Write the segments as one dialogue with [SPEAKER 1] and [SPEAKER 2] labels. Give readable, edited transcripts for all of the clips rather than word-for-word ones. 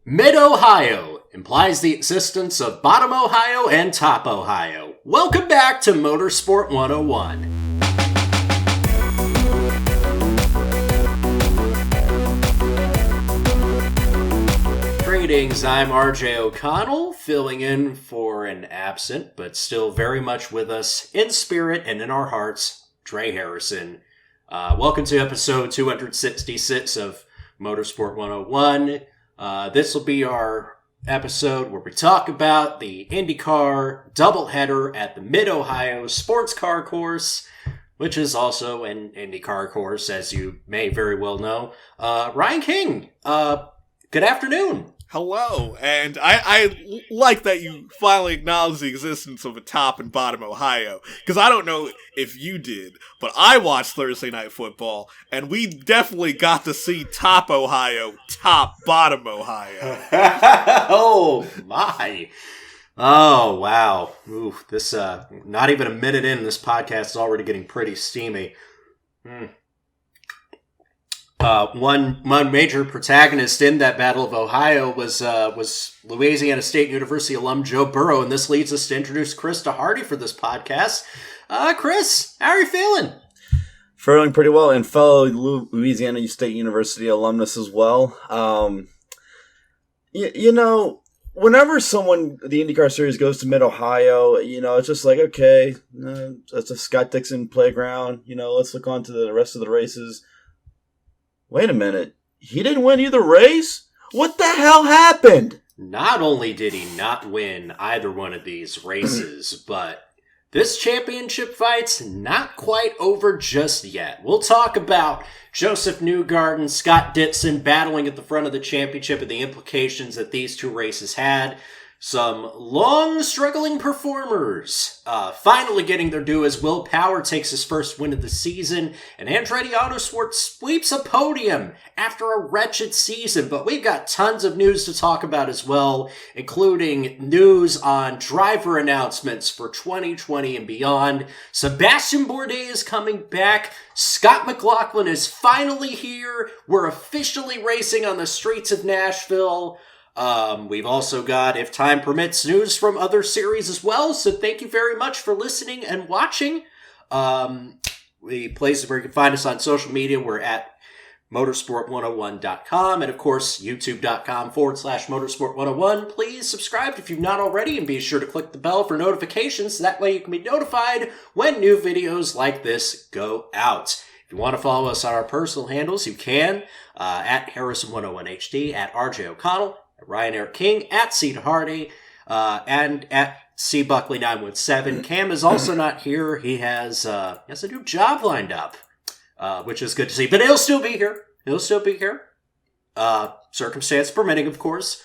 [SPEAKER 1] Mid-Ohio implies the existence of bottom Ohio and top Ohio. Welcome back to Motorsport 101. Greetings, I'm RJ O'Connell, filling in for an absent, but still very much with us in spirit and in our hearts, Dre Harrison. Welcome to episode 266 of Motorsport 101. This will be our episode where we talk about the IndyCar doubleheader at the Mid-Ohio Sports Car Course, which is also an IndyCar course, as you may very well know. Ryan King, good afternoon.
[SPEAKER 2] Hello, and I like that you finally acknowledge the existence of a top and bottom Ohio, because I don't know if you did, but I watched Thursday Night Football, and we definitely got to see top Ohio, top bottom Ohio.
[SPEAKER 1] Oh, my. Oh, wow. Ooh, this, not even a minute in, this podcast is already getting pretty steamy. One major protagonist in that Battle of Ohio was Louisiana State University alum Joe Burrow, and this leads us to introduce Chris DeHarde for this podcast. Chris, how are you feeling?
[SPEAKER 3] Feeling pretty well, and fellow Louisiana State University alumnus as well. You know, whenever the IndyCar series goes to Mid-Ohio, it's just like, okay, it's a Scott Dixon playground. Let's look on to the rest of the races. Wait a minute. He didn't win either race? What the hell happened?
[SPEAKER 1] Not only did he not win either one of these races, but this championship fight's not quite over just yet. We'll talk about Josef Newgarden, Scott Dixon battling at the front of the championship and the implications that these two races had. Some long struggling performers finally getting their due as Will Power takes his first win of the season, and Andretti Autosport sweeps a podium after a wretched season. But we've got tons of news to talk about as well, including news on driver announcements for 2020 and beyond. Sebastian Bourdais is coming back. Scott McLaughlin is finally here. We're officially racing on the streets of Nashville. We've also got, if time permits, news from other series as well, so thank you very much for listening and watching. The places where you can find us on social media, we're at motorsport101.com, and of course, youtube.com/motorsport101. Please subscribe if you've not already, and be sure to click the bell for notifications, so that way you can be notified when new videos like this go out. If you want to follow us on our personal handles, you can, at Harrison101HD, at RJ O'Connell, Ryan Eric King, at C DeHarde, and at C Buckley 917. Cam is also not here. He has a new job lined up, which is good to see. But he'll still be here. Circumstance permitting, of course.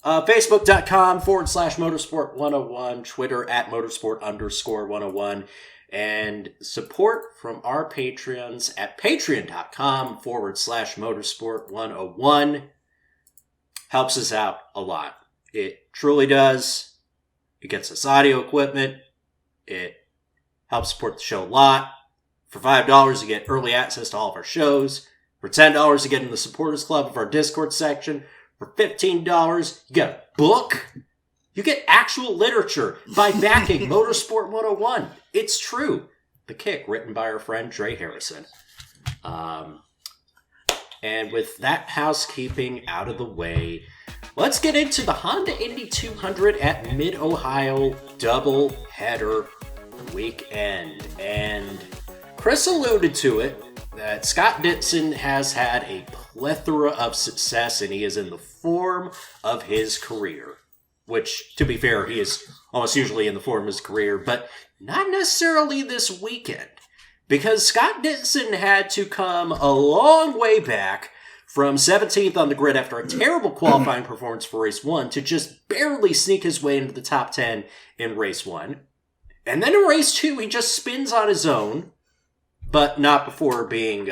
[SPEAKER 1] Facebook.com/motorsport101, Twitter at motorsport_101, and support from our Patreons at patreon.com/motorsport101. Helps us out a lot. It truly does. It gets us audio equipment. It helps support the show a lot. For $5, you get early access to all of our shows. For $10, you get in the supporters club of our Discord section. For $15, you get a book. You get actual literature by backing Motorsport 101. It's true. The Kick, written by our friend Dre Harrison. And with that housekeeping out of the way, let's get into the Honda Indy 200 at Mid-Ohio doubleheader weekend. And Chris alluded to it, that Scott Dixon has had a plethora of success, and he is in the form of his career. Which, to be fair, he is almost usually in the form of his career, but not necessarily this weekend. Because Scott Dixon had to come a long way back from 17th on the grid after a terrible qualifying performance for race 1 to just barely sneak his way into the top 10 in race 1. And then in race 2, he just spins on his own, but not before being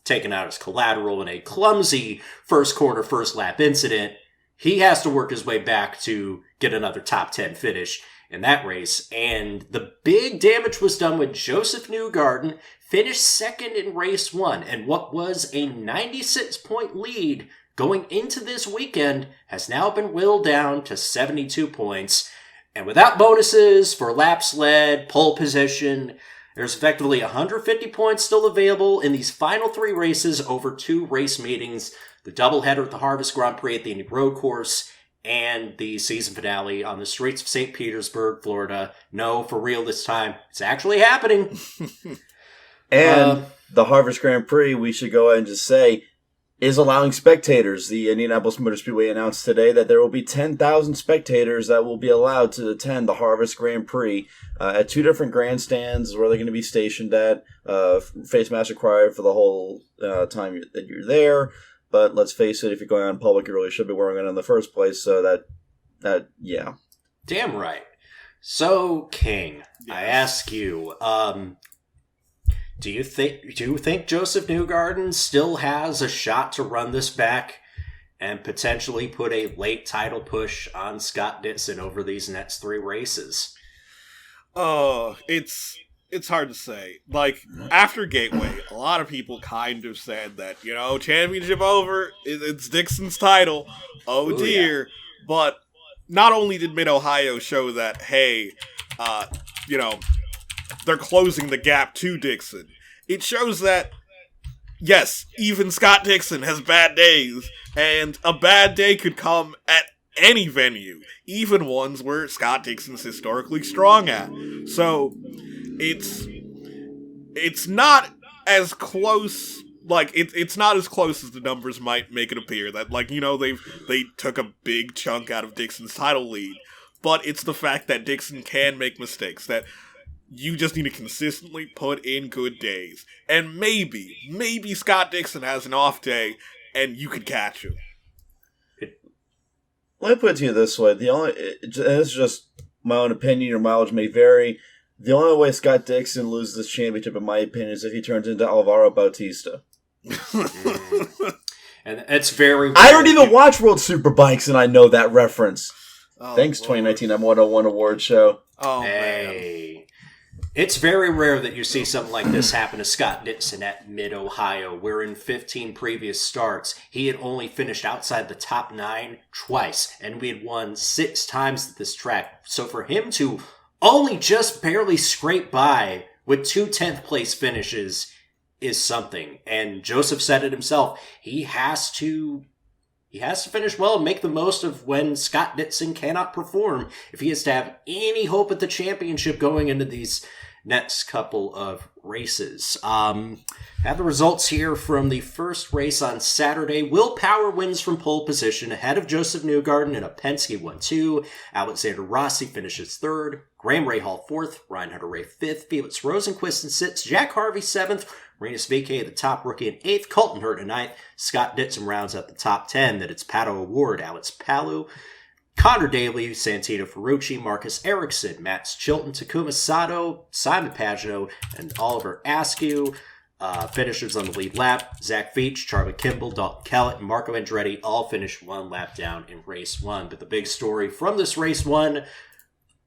[SPEAKER 1] taken out as collateral in a clumsy first corner, first lap incident. He has to work his way back to get another top 10 finish in that race, and the big damage was done when Josef Newgarden finished second in race 1, and what was a 96-point lead going into this weekend has now been whittled down to 72 points. And without bonuses for laps led, pole position, there's effectively 150 points still available in these final 3 races over 2 race meetings. The doubleheader at the Harvest Grand Prix at the Indy Road Course, and the season finale on the streets of St. Petersburg, Florida. No, for real this time. It's actually happening.
[SPEAKER 3] And the Harvest Grand Prix, we should go ahead and just say, is allowing spectators. The Indianapolis Motor Speedway announced today that there will be 10,000 spectators that will be allowed to attend the Harvest Grand Prix at 2 different grandstands where they're going to be stationed at. Face mask required for the whole time that you're there. But let's face it, if you're going out in public, you really should be wearing it in the first place. So yeah.
[SPEAKER 1] Damn right. So, King, yes. I ask you, do you think Josef Newgarden still has a shot to run this back and potentially put a late title push on Scott Dixon over these next 3 races?
[SPEAKER 2] Oh, it's hard to say. Like, after Gateway, a lot of people kind of said that, championship over, it's Dixon's title. Oh, dear. Yeah. But not only did Mid-Ohio show that, hey, they're closing the gap to Dixon, it shows that, yes, even Scott Dixon has bad days, and a bad day could come at any venue, even ones where Scott Dixon's historically strong at. So it's not as close, like, it's not as close as the numbers might make it appear, that, like, they took a big chunk out of Dixon's title lead, but it's the fact that Dixon can make mistakes, that you just need to consistently put in good days, and maybe Scott Dixon has an off day, and you could catch him.
[SPEAKER 3] Let me put it to you this way, this is just my own opinion, your mileage may vary. The only way Scott Dixon loses this championship, in my opinion, is if he turns into Alvaro Bautista.
[SPEAKER 1] And it's very...
[SPEAKER 3] I don't even watch World Superbikes, and I know that reference. Oh, thanks, Lord. 2019 M101 Award Show.
[SPEAKER 2] Oh,
[SPEAKER 1] hey. Man. It's very rare that you see something like this happen to Scott Dixon at Mid-Ohio, where in 15 previous starts, he had only finished outside the top 9 twice, and we had won 6 times at this track. So for him to only just barely scrape by with 2 10th place finishes is something. And Joseph said it himself. He has to finish well and make the most of when Scott Dixon cannot perform if he is to have any hope at the championship going into these next couple of races. Have the results here from the first race on Saturday. Will Power wins from pole position ahead of Josef Newgarden in a Penske 1-2. Alexander Rossi finishes 3rd. Graham Rahal 4th. Ryan Hunter-Reay 5th. Felix Rosenquist in 6th. Jack Harvey 7th. Rinus VeeKay, the top rookie, in 8th. Colton Herta 9th. Scott Dixon rounds out the top 10. That it's Pato Award, Alex Palou, Connor Daly, Santino Ferrucci, Marcus Ericsson, Max Chilton, Takuma Sato, Simon Pagenaud, and Oliver Askew. Finishers on the lead lap: Zach Veach, Charlie Kimball, Dalton Kellett, and Marco Andretti all finished 1 lap down in race 1. But the big story from this race 1,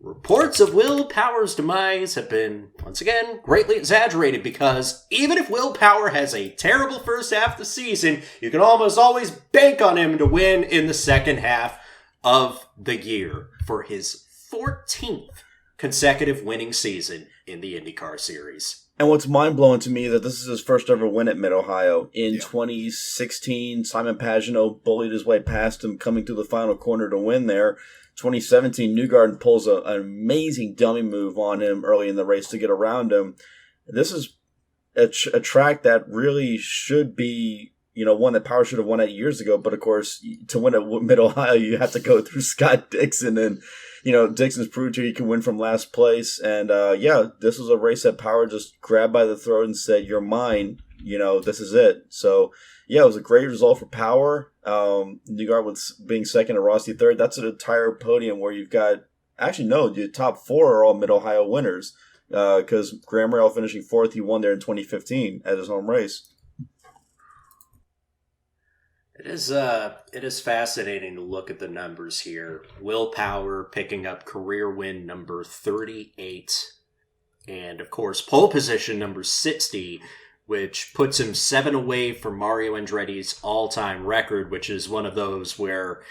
[SPEAKER 1] reports of Will Power's demise have been, once again, greatly exaggerated, because even if Will Power has a terrible first half of the season, you can almost always bank on him to win in the second half of the year for his 14th consecutive winning season in the IndyCar series.
[SPEAKER 3] And what's mind-blowing to me is that this is his first ever win at Mid-Ohio. In 2016, Simon Pagenaud bullied his way past him, coming through the final corner to win there. 2017, Newgarden pulls an amazing dummy move on him early in the race to get around him. This is a track that really should be, one that Power should have won at years ago. But, of course, to win at Mid-Ohio, you have to go through Scott Dixon. And, Dixon's proved he can win from last place. And, this was a race that Power just grabbed by the throat and said, "You're mine. This is it." So, it was a great result for Power. Newgarden being second and Rossi third. That's an entire podium where you've got, your top 4 are all Mid-Ohio winners. Because Graham Rahal finishing 4th, he won there in 2015 at his home race.
[SPEAKER 1] It is fascinating to look at the numbers here. Will Power picking up career win number 38, and of course pole position number 60, which puts him 7 away from Mario Andretti's all-time record, which is one of those where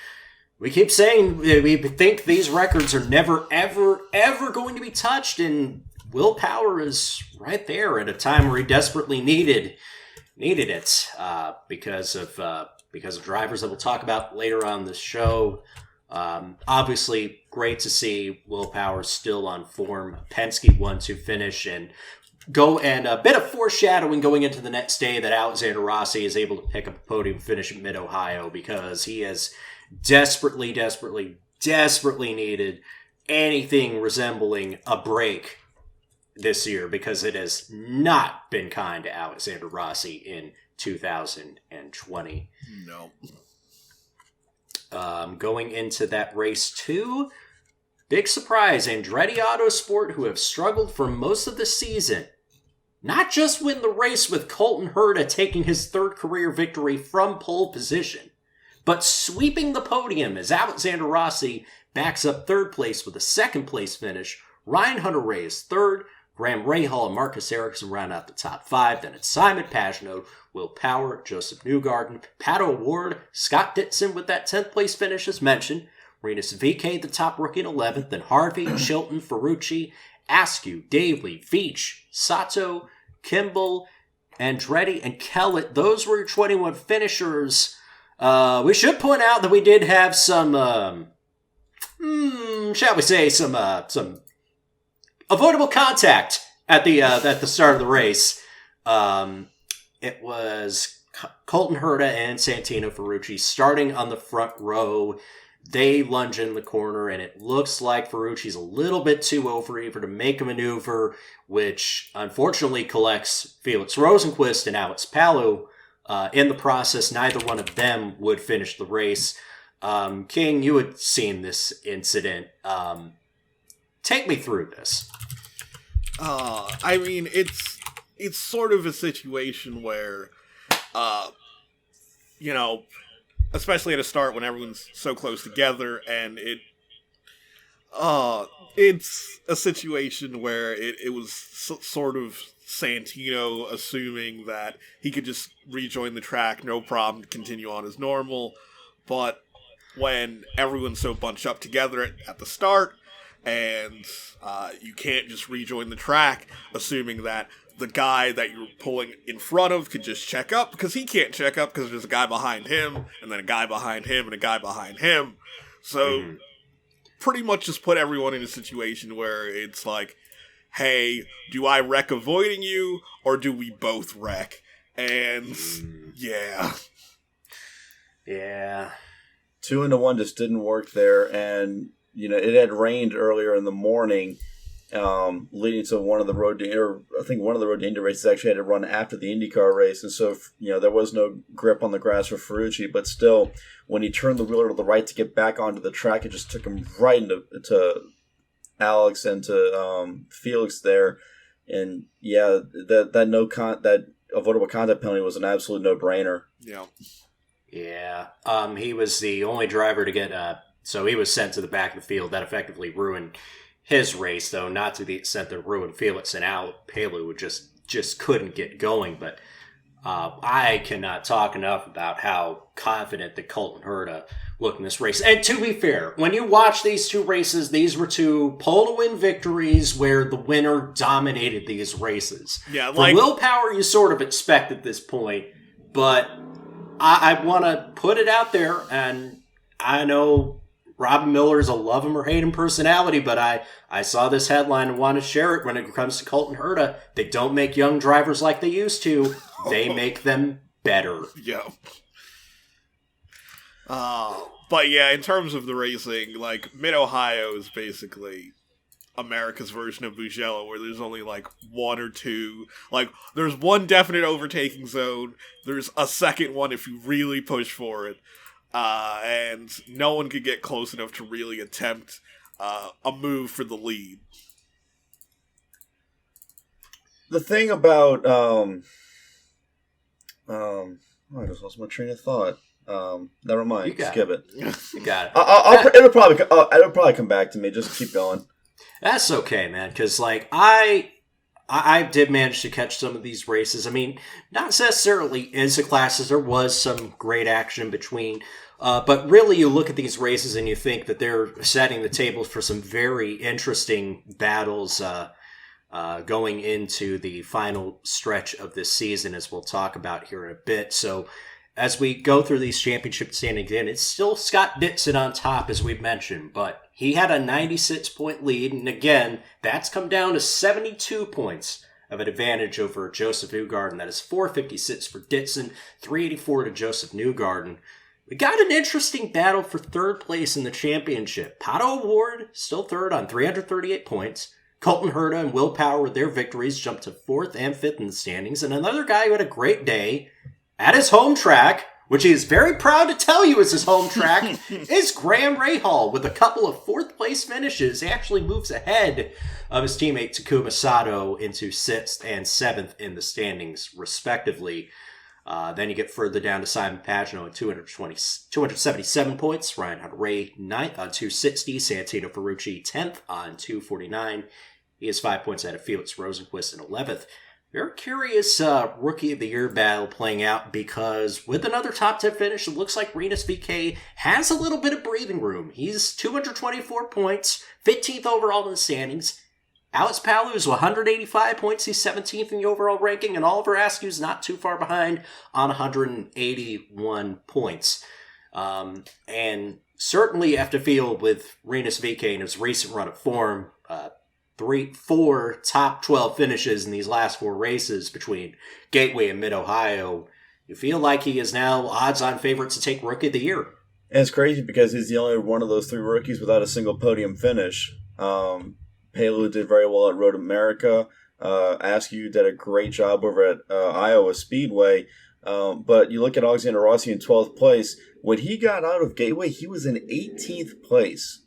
[SPEAKER 1] we keep saying we think these records are never, ever, ever going to be touched, and Will Power is right there at a time where he desperately needed it because of drivers that we'll talk about later on this show. Obviously, great to see Will Power still on form. Penske 1-2 finish, and a bit of foreshadowing going into the next day that Alexander Rossi is able to pick up a podium finish at Mid-Ohio, because he has desperately needed anything resembling a break this year, because it has not been kind to Alexander Rossi in 2020.
[SPEAKER 2] No.
[SPEAKER 1] Going into that race 2, big surprise, Andretti Autosport, who have struggled for most of the season, not just win the race with Colton Herta taking his 3rd career victory from pole position, but sweeping the podium as Alexander Rossi backs up 3rd place with a 2nd place finish. Ryan Hunter-Reay is 3rd, Graham Rahal and Marcus Ericsson round out the top 5. Then it's Simon Pagenaud, Will Power, Josef Newgarden, Pato O'Ward, Scott Dixon with that 10th place finish as mentioned, Rinus VeeKay, the top rookie in 11th, then Harvey, Chilton, Ferrucci, Askew, Davely, Veach, Sato, Kimball, Andretti, and Kellett. Those were your 21 finishers. We should point out that we did have some, shall we say, some avoidable contact at the start of the race. It was Colton Herta and Santino Ferrucci starting on the front row. They lunge in the corner, and it looks like Ferrucci's a little bit too overeager to make a maneuver, which unfortunately collects Felix Rosenqvist and Alex Palou. In the process, neither one of them would finish the race. King, you had seen this incident. Take me through this.
[SPEAKER 2] I mean, it's sort of a situation where, especially at a start when everyone's so close together, and it's a situation where it was sort of Santino assuming that he could just rejoin the track, no problem, continue on as normal, but when everyone's so bunched up together at the start, and you can't just rejoin the track, assuming that the guy that you're pulling in front of could just check up, because he can't check up because there's a guy behind him, and then a guy behind him, and a guy behind him. So, pretty much just put everyone in a situation where it's like, hey, do I wreck avoiding you, or do we both wreck? And, yeah.
[SPEAKER 1] Yeah.
[SPEAKER 3] 2-1 just didn't work there, and it had rained earlier in the morning, leading to one of the road to, I think one of the road to Indy races actually had to run after the IndyCar race, and so there was no grip on the grass for Ferrucci, but still, when he turned the wheeler to the right to get back onto the track, it just took him right into Alex and to Felix there, and that avoidable contact penalty was an absolute no-brainer.
[SPEAKER 2] Yeah.
[SPEAKER 1] Yeah. He was the only driver to get so he was sent to the back of the field. That effectively ruined his race, though not to the extent that ruined Felix and Palou, who just couldn't get going. But I cannot talk enough about how confident that Colton Herta looked in this race. And to be fair, when you watch these two races, these were two pole-to-win victories where the winner dominated these races.
[SPEAKER 2] Yeah,
[SPEAKER 1] For Will Power, you sort of expect at this point, but I want to put it out there, and I know Robin Miller's a love him or hate him personality, but I saw this headline and want to share it. When it comes to Colton Herta, they don't make young drivers like they used to. They make them better.
[SPEAKER 2] Yeah. But yeah, in terms of the racing, like, Mid-Ohio is basically America's version of Mugello, where there's only like one or two, like there's one definite overtaking zone, there's a second one if you really push for it, and no one could get close enough to really attempt a move for the lead.
[SPEAKER 3] The thing about I just lost my train of thought. Never mind. Skip it.
[SPEAKER 1] You got it.
[SPEAKER 3] It'll probably come back to me. Just keep going.
[SPEAKER 1] That's okay, man. Because like I I did manage to catch some of these races. I mean, not necessarily INSA classes. There was some great action between. But really, you look at these races and you think that they're setting the table for some very interesting battles going into the final stretch of this season, as we'll talk about here in a bit. So as we go through these championship standings in, it's still Scott Dixon on top, as we've mentioned, but he had a 96-point lead, and again, that's come down to 72 points of an advantage over Josef Newgarden. That is 456 for Dixon, 384 to Josef Newgarden. We got an interesting battle for third place in the championship. Pato O'Ward still third on 338 points. Colton Herta and Will Power with their victories jumped to 4th and 5th in the standings. And another guy who had a great day at his home track, which he is very proud to tell you is his home track, is Graham Rahal with a couple of 4th place finishes. He actually moves ahead of his teammate Takuma Sato into 6th and 7th in the standings, respectively. Then you get further down to Simon Pagenaud at 277 points. Ryan Hunter-Reay 9th on 260. Santino Ferrucci 10th on 249. He has 5 points ahead of Felix Rosenquist in 11th. Very curious Rookie of the Year battle playing out because with another top 10 finish, it looks like Rinus VeeKay has a little bit of breathing room. He's 224 points, 15th overall in the standings. Alex Palou is 185 points. He's 17th in the overall ranking, and Oliver Askew's not too far behind on 181 points. And certainly have to feel with Rinus VeeKay in his recent run of form, 4 top 12 finishes in these last 4 races between Gateway and Mid-Ohio. You feel like he is now odds-on favorite to take Rookie of the Year.
[SPEAKER 3] And it's crazy because he's the only one of those 3 rookies without a single podium finish. Palou did very well at Road America. Askew did a great job over at Iowa Speedway. But you look at Alexander Rossi in 12th place. When he got out of Gateway, he was in 18th place.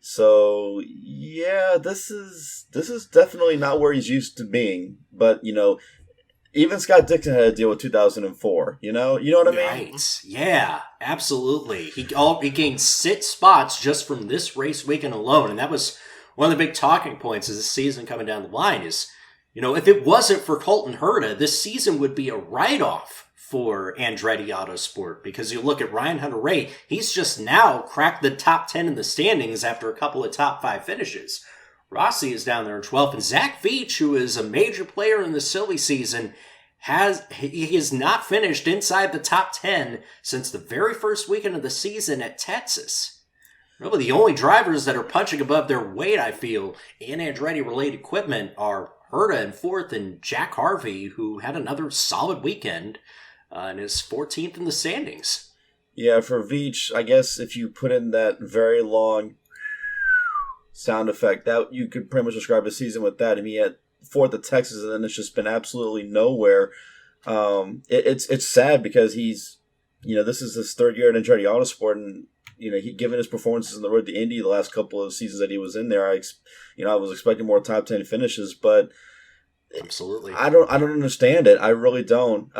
[SPEAKER 3] So, yeah, this is definitely not where he's used to being. But, even Scott Dixon had to deal with 2004. You know what I mean?
[SPEAKER 1] Right. Yeah, absolutely. He gained 6 spots just from this race weekend alone, and that was one of the big talking points as the season coming down the line is, if it wasn't for Colton Herta, this season would be a write-off for Andretti Autosport because you look at Ryan Hunter-Reay, he's just now cracked the top 10 in the standings after a couple of top 5 finishes. Rossi is down there in 12th, and Zach Veach, who is a major player in the silly season, he has not finished inside the top 10 since the very first weekend of the season at Texas. Really, the only drivers that are punching above their weight, I feel, in Andretti-related equipment are Herta in 4th and Jack Harvey, who had another solid weekend and is 14th in the standings.
[SPEAKER 3] Yeah, for Veach, I guess if you put in that very long sound effect, that you could pretty much describe the season with that. I mean, he had 4th at Texas, and then it's just been absolutely nowhere. It's sad because he's, this is his 3rd year at Andretti Autosport, and given his performances on the road to Indy the last couple of seasons that he was in there, I was expecting more top 10 finishes, but
[SPEAKER 1] absolutely,
[SPEAKER 3] I don't understand it. I really don't.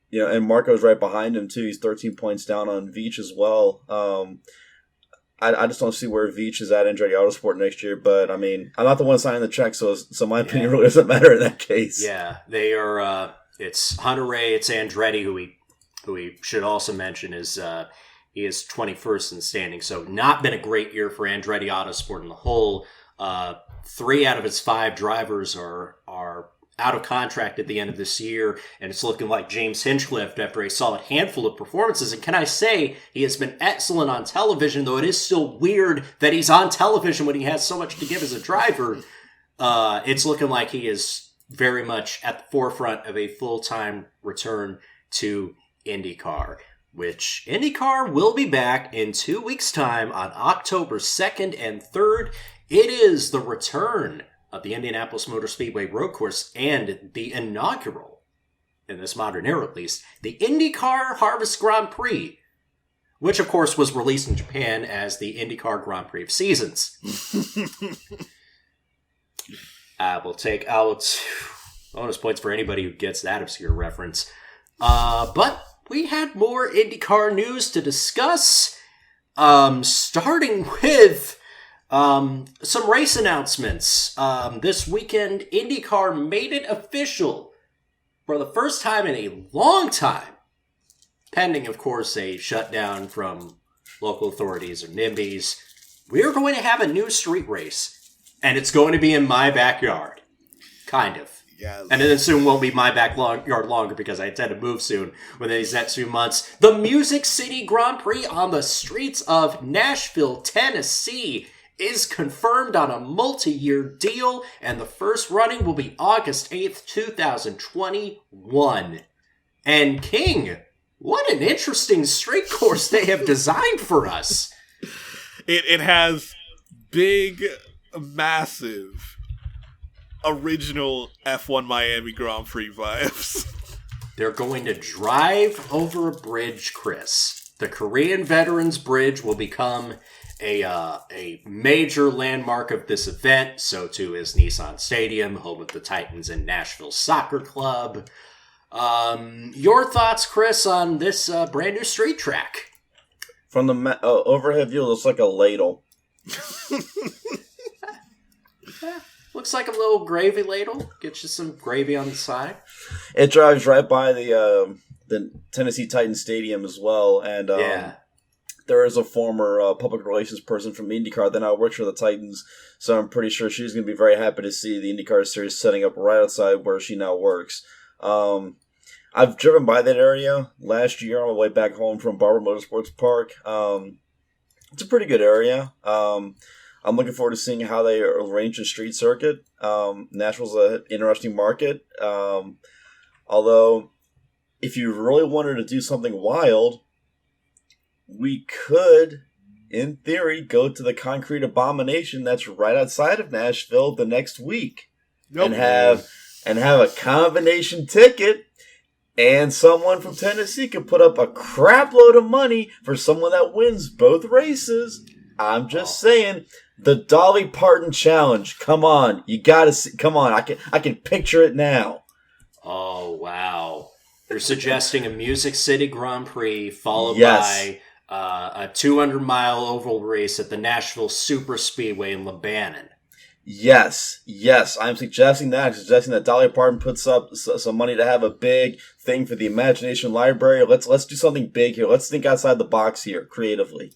[SPEAKER 3] And Marco's right behind him too. He's 13 points down on Veach as well. I just don't see where Veach is at Andretti Autosport next year. But I mean, I'm not the one signing the check, so my opinion really doesn't matter in that case.
[SPEAKER 1] Yeah, they are. It's Hunter-Reay, it's Andretti, who we should also mention is. He is 21st in the standing, so not been a great year for Andretti Autosport in the whole. 3 out of its 5 drivers are out of contract at the end of this year, and it's looking like James Hinchcliffe after a solid handful of performances. And can I say, he has been excellent on television, though it is still weird that he's on television when he has so much to give as a driver. It's looking like he is very much at the forefront of a full-time return to IndyCar, which IndyCar will be back in 2 weeks' time on October 2nd and 3rd. It is the return of the Indianapolis Motor Speedway road course and the inaugural, in this modern era at least, the IndyCar Harvest Grand Prix, which of course was released in Japan as the IndyCar Grand Prix of Seasons. We'll take out bonus points for anybody who gets that obscure reference. But we had more IndyCar news to discuss, starting with Some race announcements. This weekend, IndyCar made it official for the first time in a long time, pending, of course, a shutdown from local authorities or NIMBYs. We're going to have a new street race, and it's going to be in my backyard. Kind of.
[SPEAKER 2] Yes.
[SPEAKER 1] And then soon won't be my backyard longer because I intend to move soon within these next few months. The Music City Grand Prix on the streets of Nashville, Tennessee is confirmed on a multi-year deal, and the first running will be August 8th, 2021. And King, what an interesting street course they have designed for us.
[SPEAKER 2] It has big, massive, original F1 Miami Grand Prix vibes.
[SPEAKER 1] They're going to drive over a bridge, Chris. The Korean Veterans Bridge will become a major landmark of this event. So too is Nissan Stadium, home of the Titans and Nashville Soccer Club. Your thoughts, Chris, on this brand new street track?
[SPEAKER 3] From the overhead view, it looks like a ladle.
[SPEAKER 1] Looks like a little gravy ladle. Get you some gravy on the side.
[SPEAKER 3] It drives right by the Tennessee Titans Stadium as well, and there is a former public relations person from IndyCar that now works for the Titans, so I'm pretty sure she's going to be very happy to see the IndyCar series setting up right outside where she now works. I've driven by that area last year on my way back home from Barber Motorsports Park. It's a pretty good area. I'm looking forward to seeing how they arrange the street circuit. Nashville's an interesting market. Although, if you really wanted to do something wild, we could, in theory, go to the concrete abomination that's right outside of Nashville the next week. Nope. and have a combination ticket, and someone from Tennessee could put up a crap load of money for someone that wins both races. I'm just saying, the Dolly Parton Challenge. Come on, you gotta see. Come on, I can picture it now.
[SPEAKER 1] Oh wow! You're suggesting a Music City Grand Prix followed by a 200-mile oval race at the Nashville Super Speedway in Lebanon.
[SPEAKER 3] Yes, I'm suggesting that. I'm suggesting that Dolly Parton puts up some money to have a big thing for the Imagination Library. Let's do something big here. Let's think outside the box here, creatively.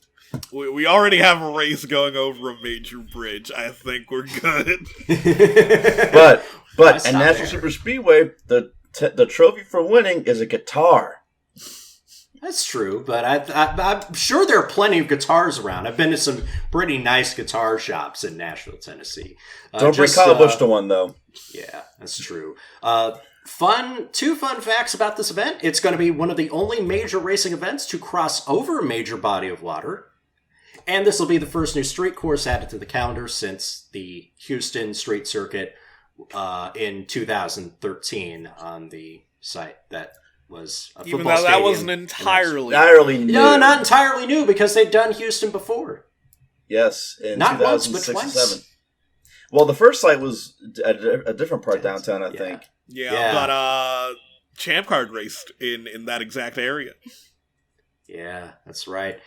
[SPEAKER 2] We already have a race going over a major bridge. I think we're good.
[SPEAKER 3] but at National Super Speedway, the trophy for winning is a guitar.
[SPEAKER 1] That's true, but I'm sure there are plenty of guitars around. I've been to some pretty nice guitar shops in Nashville, Tennessee.
[SPEAKER 3] Don't bring Kyle Busch to one, though.
[SPEAKER 1] Yeah, that's true. Two fun facts about this event. It's going to be one of the only major racing events to cross over a major body of water. And this will be the first new street course added to the calendar since the Houston Street Circuit in 2013 on the site that was a football
[SPEAKER 2] Even though that
[SPEAKER 1] stadium.
[SPEAKER 2] wasn't entirely
[SPEAKER 3] new.
[SPEAKER 1] No, not entirely new because they've done Houston before.
[SPEAKER 3] Yes, in
[SPEAKER 1] not
[SPEAKER 3] 2006
[SPEAKER 1] once, but
[SPEAKER 3] and
[SPEAKER 1] twice.
[SPEAKER 3] 2007. Well, the first site was at a different part downtown, I think.
[SPEAKER 2] Yeah, but Champ Card raced in that exact area.
[SPEAKER 1] Yeah, that's right.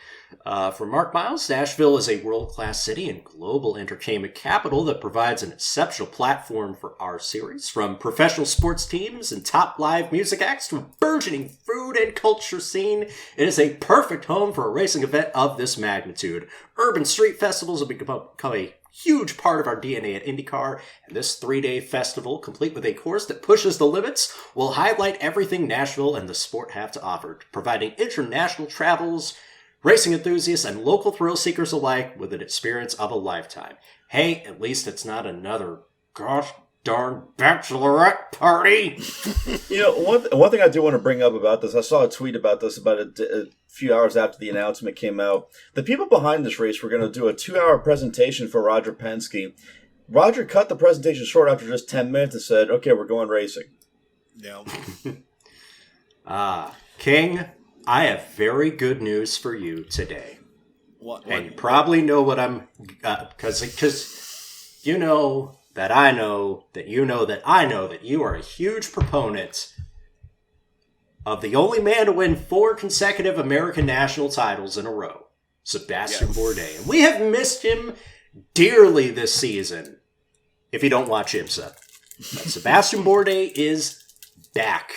[SPEAKER 1] For Mark Miles, Nashville is a world-class city and global entertainment capital that provides an exceptional platform for our series. From professional sports teams and top live music acts to a burgeoning food and culture scene, it is a perfect home for a racing event of this magnitude. Urban street festivals have become a huge part of our DNA at IndyCar, and this 3-day festival, complete with a course that pushes the limits, will highlight everything Nashville and the sport have to offer, providing international travels, racing enthusiasts, and local thrill seekers alike with an experience of a lifetime. Hey, at least it's not another gosh darn bachelorette party.
[SPEAKER 3] You know, one thing I do want to bring up about this, I saw a tweet about this about a few hours after the announcement came out. The people behind this race were going to do a 2-hour presentation for Roger Penske. Roger cut the presentation short after just 10 minutes and said, okay, we're going racing.
[SPEAKER 2] Yeah.
[SPEAKER 1] King, I have very good news for you today.
[SPEAKER 2] What?
[SPEAKER 1] And you probably know what I'm... Because you know that I know that you know that I know that you are a huge proponent of the only man to win 4 consecutive American national titles in a row, Sebastian Bourdais. And we have missed him dearly this season if you don't watch IMSA. But Sebastian Bourdais is back.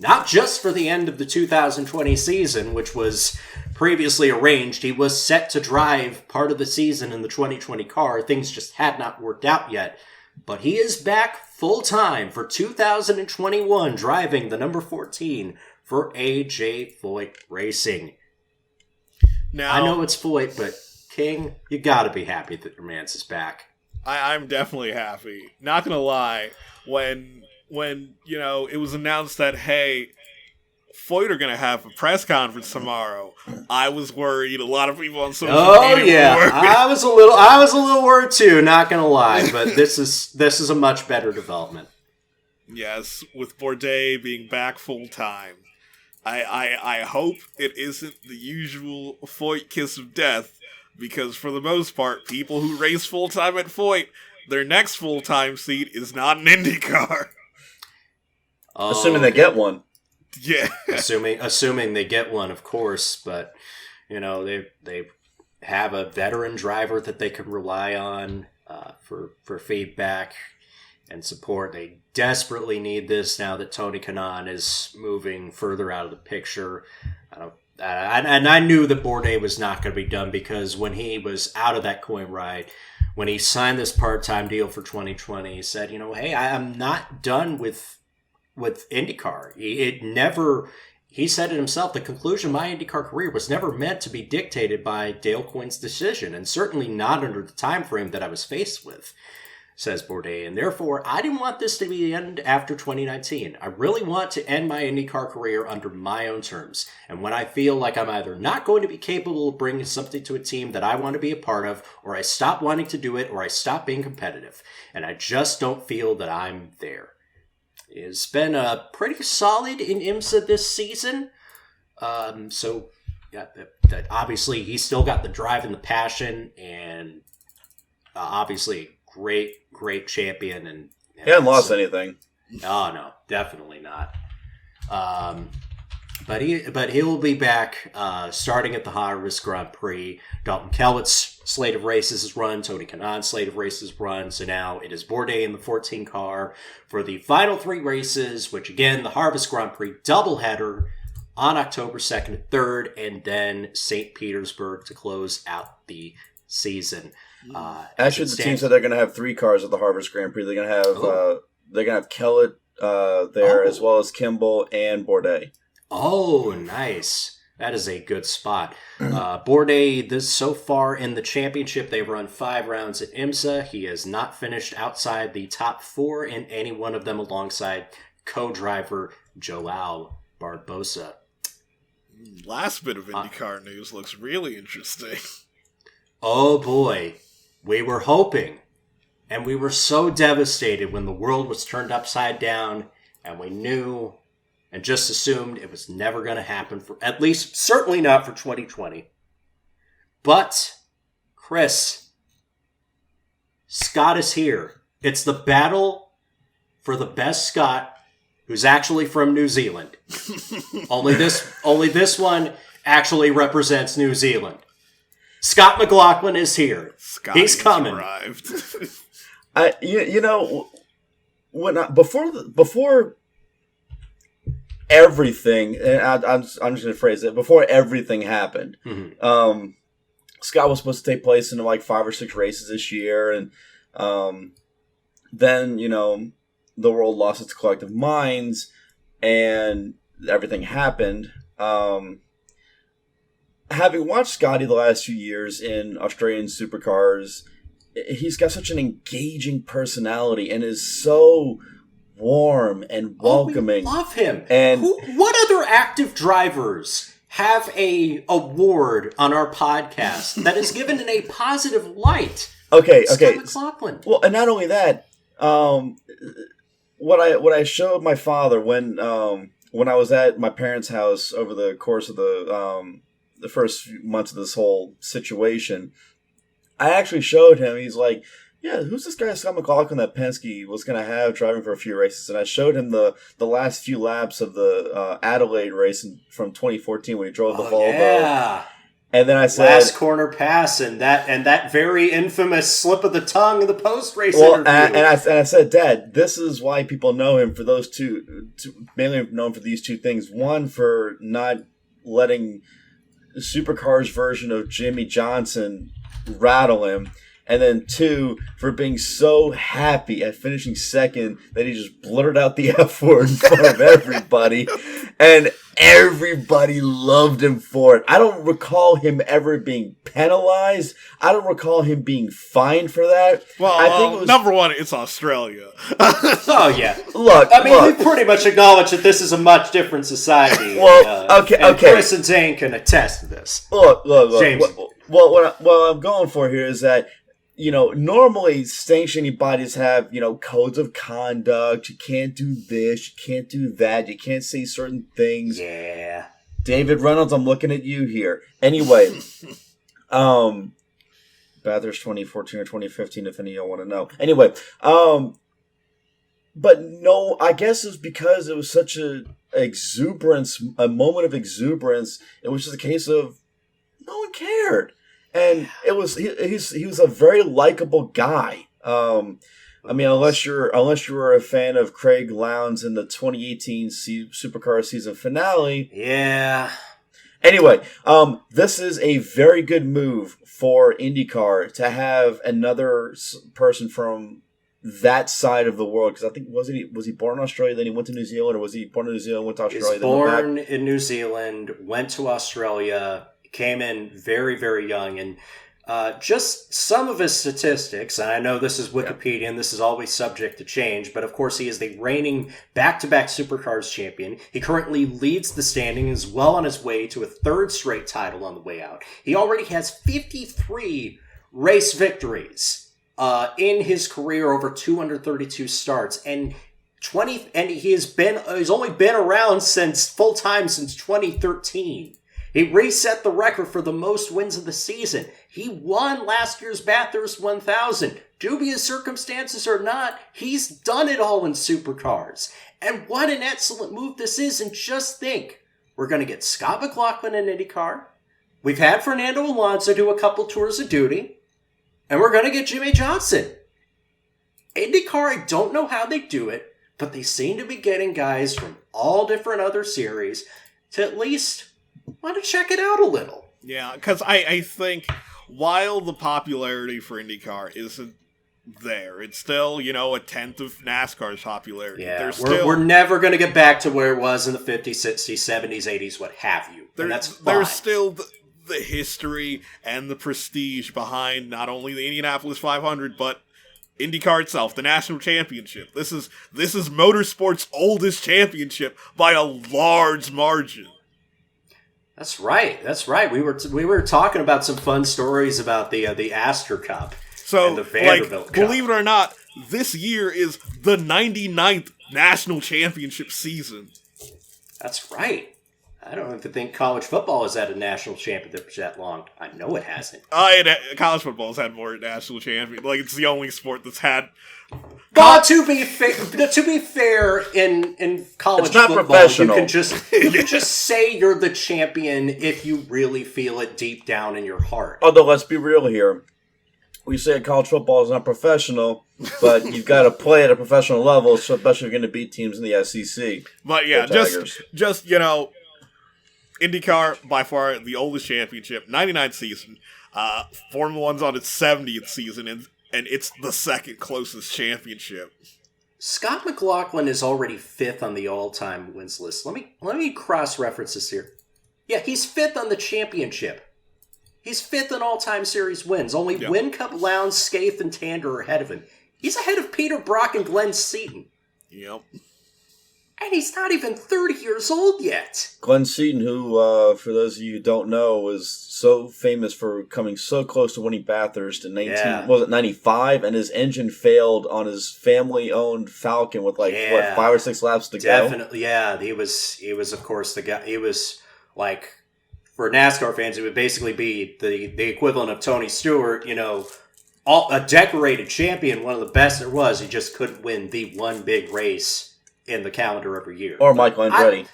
[SPEAKER 1] Not just for the end of the 2020 season, which was previously arranged. He was set to drive part of the season in the 2020 car. Things just had not worked out yet. But he is back full-time for 2021, driving the number 14 for AJ Foyt Racing. Now, I know it's Foyt, but King, you gotta be happy that your man's is back.
[SPEAKER 2] I'm definitely happy. Not gonna lie, when it was announced that, hey, Foyt are gonna have a press conference tomorrow, I was worried. A lot of people on social media were worried.
[SPEAKER 1] I was a little worried too, not gonna lie, but this is a much better development.
[SPEAKER 2] Yes, with Bourdais being back full time. I hope it isn't the usual Foyt kiss of death, because for the most part, people who race full-time at Foyt, their next full-time seat is not an IndyCar.
[SPEAKER 3] Assuming they get one.
[SPEAKER 2] Yeah.
[SPEAKER 1] Assuming they get one, of course, but, they have a veteran driver that they can rely on for feedback and support. They desperately need this now that Tony Kanaan is moving further out of the picture. And I knew that Bourdais was not going to be done, because when he was out of that coin ride, when he signed this part-time deal for 2020, he said, hey, I'm not done with IndyCar. He said it himself, the conclusion of my IndyCar career was never meant to be dictated by Dale Coyne's decision, and certainly not under the time frame that I was faced with, says Bourdais, and therefore I didn't want this to be the end after 2019. I really want to end my IndyCar career under my own terms, and when I feel like I'm either not going to be capable of bringing something to a team that I want to be a part of, or I stop wanting to do it, or I stop being competitive, and I just don't feel that I'm there. It's been pretty solid in IMSA this season, so yeah, that obviously he's still got the drive and the passion, and obviously great champion, and
[SPEAKER 3] he hasn't lost anything.
[SPEAKER 1] Oh no, definitely not. But he'll be back starting at the Harvest Grand Prix. Dalton Kellett's slate of races is run. Tony Kanaan's slate of races run. So now it is Bourdais in the 14 car for the final 3 races, which again, the Harvest Grand Prix doubleheader on October 2nd and 3rd, and then St. Petersburg to close out the season.
[SPEAKER 3] Actually, the team said they're going to have 3 cars at the Harvest Grand Prix. They're going to have Kellett there, as well as Kimball and Bourdais.
[SPEAKER 1] Oh, nice. That is a good spot. Bourdais, so far in the championship, they've run 5 rounds at IMSA. He has not finished outside the top 4 in any one of them, alongside co-driver Joao Barbosa.
[SPEAKER 2] Last bit of IndyCar news looks really interesting.
[SPEAKER 1] Oh boy, we were hoping, and we were so devastated when the world was turned upside down, and we knew and just assumed it was never going to happen, for at least, certainly not for 2020. But, Chris, Scott is here. It's the battle for the best Scott, who's actually from New Zealand. only this one actually represents New Zealand. Scott McLaughlin is here. He's coming.
[SPEAKER 2] Arrived.
[SPEAKER 3] Before everything, and I'm just going to phrase it, before everything happened, Scott was supposed to take place in like 5 or 6 races this year, and then the world lost its collective minds, and everything happened. Having watched Scotty the last few years in Australian supercars, he's got such an engaging personality and is so warm and welcoming.
[SPEAKER 1] We love him.
[SPEAKER 3] And
[SPEAKER 1] what other active drivers have a award on our podcast that is given in a positive light?
[SPEAKER 3] Okay.
[SPEAKER 1] Scott McLaughlin.
[SPEAKER 3] Well, and not only that, what I showed my father when I was at my parents' house over the course of the first few months of this whole situation, I actually showed him. He's like, yeah, who's this guy, Scott McLaughlin, that Penske was going to have driving for a few races? And I showed him the last few laps of the Adelaide race from 2014 when he drove the Volvo.
[SPEAKER 1] Yeah.
[SPEAKER 3] And then I said,
[SPEAKER 1] last corner pass and that very infamous slip of the tongue in the post-race interview.
[SPEAKER 3] And I said, Dad, this is why people know him for those two, mainly known for these two things. One, for not letting Supercar's version of Jimmy Johnson rattle him. And then two, for being so happy at finishing second that he just blurted out the F word in front of everybody. And everybody loved him for it. I don't recall him ever being penalized. I don't recall him being fined for that.
[SPEAKER 2] Well,
[SPEAKER 3] I think it was,
[SPEAKER 2] number one, it's Australia.
[SPEAKER 1] Oh, yeah.
[SPEAKER 3] Look,
[SPEAKER 1] we pretty much acknowledge that this is a much different society.
[SPEAKER 3] Well, okay.
[SPEAKER 1] Chris and Zane can attest to this.
[SPEAKER 3] Look.
[SPEAKER 1] James.
[SPEAKER 3] What I'm going for here is that, normally sanctioning bodies have, codes of conduct. You can't do this. You can't do that. You can't say certain things.
[SPEAKER 1] Yeah.
[SPEAKER 3] David Reynolds, I'm looking at you here. Anyway, Bathurst 2014 or 2015, if any of y'all want to know. Anyway, but no, I guess it was because it was such a moment of exuberance. It was just a case of no one cared. And it was he was a very likable guy. Unless you were a fan of Craig Lowndes in the 2018 Supercar season finale.
[SPEAKER 1] Yeah.
[SPEAKER 3] Anyway, this is a very good move for IndyCar to have another person from that side of the world. Because I think was he born in Australia, then he went to New Zealand, or was he born in New Zealand, went to Australia?
[SPEAKER 1] He was born in New Zealand, went to Australia. Came in very, very young, and just some of his statistics, and I know this is Wikipedia, and this is always subject to change, but of course he is the reigning back-to-back Supercars champion. He currently leads the standing and is well on his way to a third straight title on the way out. He already has 53 race victories in his career over 232 starts, and he's only been around full-time since 2013. He reset the record for the most wins of the season. He won last year's Bathurst 1000. Dubious circumstances or not, he's done it all in supercars. And what an excellent move this is. And just think, we're going to get Scott McLaughlin in IndyCar. We've had Fernando Alonso do a couple tours of duty. And we're going to get Jimmy Johnson. IndyCar, I don't know how they do it, but they seem to be getting guys from all different other series to at least want to check it out a little.
[SPEAKER 2] Yeah, because I think while the popularity for IndyCar isn't there, it's still, a tenth of NASCAR's popularity.
[SPEAKER 1] Yeah, we're never going to get back to where it was in the 50s, 60s, 70s, 80s, what have you. And that's fine.
[SPEAKER 2] There's still the history and the prestige behind not only the Indianapolis 500, but IndyCar itself, the national championship. This is Motorsport's oldest championship by a large margin.
[SPEAKER 1] That's right. We were talking about some fun stories about the Astor Cup and the Vanderbilt Cup.
[SPEAKER 2] Believe it or not, this year is the 99th national championship season.
[SPEAKER 1] That's right. I don't even think college football has had a national championship that long. I know it hasn't.
[SPEAKER 2] College football has had more national champions. It's the only sport that's had.
[SPEAKER 1] Well, to be fair, in college
[SPEAKER 3] it's not
[SPEAKER 1] football,
[SPEAKER 3] professional.
[SPEAKER 1] you can just say you're the champion if you really feel it deep down in your heart.
[SPEAKER 3] Although, let's be real here. We say college football is not professional, but you've got to play at a professional level, especially if you're going to beat teams in the SEC.
[SPEAKER 2] But yeah, just IndyCar, by far the oldest championship, 99th season. Formula 1's on its 70th season, and it's the second closest championship.
[SPEAKER 1] Scott McLaughlin is already 5th on the all-time wins list. Let me cross-reference this here. Yeah, he's 5th on the championship. He's 5th in all-time series wins. Only Win Cup, Lowndes, Scaife, and Tander are ahead of him. He's ahead of Peter Brock and Glenn Seaton.
[SPEAKER 2] Yep.
[SPEAKER 1] And he's not even 30 years old yet.
[SPEAKER 3] Glenn Seaton, who, for those of you who don't know, was so famous for coming so close to winning Bathurst in 95, and his engine failed on his family-owned Falcon with 5 or 6 laps to go.
[SPEAKER 1] Definitely, yeah. He was of course the guy. He was for NASCAR fans, it would basically be the equivalent of Tony Stewart. A decorated champion, one of the best there was. He just couldn't win the one big race in the calendar every year.
[SPEAKER 3] Or Michael Andretti.